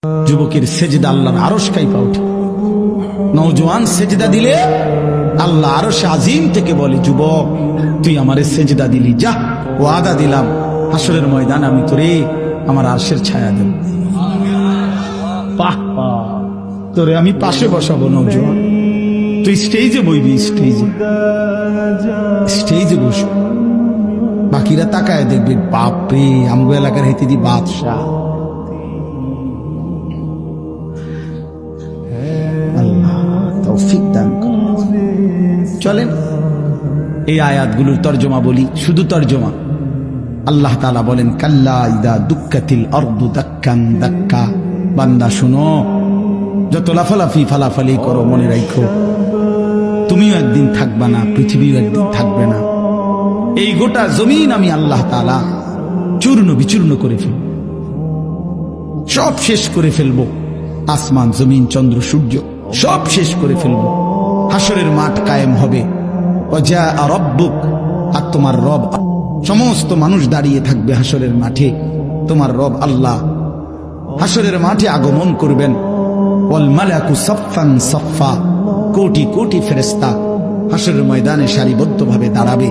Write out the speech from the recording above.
যুবকের সেজদা আল্লাহর আরশ কাইপা ওঠে। নওজোয়ান সেজদা দিলে আল্লাহ আরশে আজিম থেকে বলে, যুবক তুই আমারে সেজদা দিলি, যা ওয়াদা দিলাম হাসরের ময়দান আমি তোরে আমার আরশের ছায়া দেব। বাহ বাহ, তোরে আমি পাশে বসাবো নওজোয়ান, তুই স্টেজে বইবি, স্টেজে বসো, বাকিরা তাকায় দেখবে, বাপরে আমগো এলাকার হেতে দি বাদশাহ। আল্লাহ তৌফিক দান করুন। চলেন এই আয়াতগুলোর তর্জমা বলি, শুধু তর্জমা। আল্লাহ তাআলা বলেন, কাল্লা ইদা দুক্কাতিল আরদু দাক্কান দাক্কা। বান্দা শুনো, যত লাফালাফি ফালাফালি করো মনে রাখো তুমিও একদিন থাকবা না, পৃথিবীও একদিন থাকবে না। এই গোটা জমিন আমি আল্লাহ তাআলা চূর্ণ বিচূর্ণ করে ফেলব, সব শেষ করে ফেলবো। আসমান জমিন চন্দ্র সূর্য সব শেষ করে ফেলবো। হাসরের মাঠ কায়েম হবে। ওয়া রাব্বুক, আর তোমার রব, সমস্ত মানুষ দাঁড়িয়ে থাকবে হাসরের মাঠে। তোমার রব আল্লাহ হাসরের মাঠে আগমন করবেন। ওয়াল মালাকু সাফফান সাফফা, কোটি কোটি ফেরেশতা হাসরের ময়দানে সারিবদ্ধভাবে দাঁড়াবে।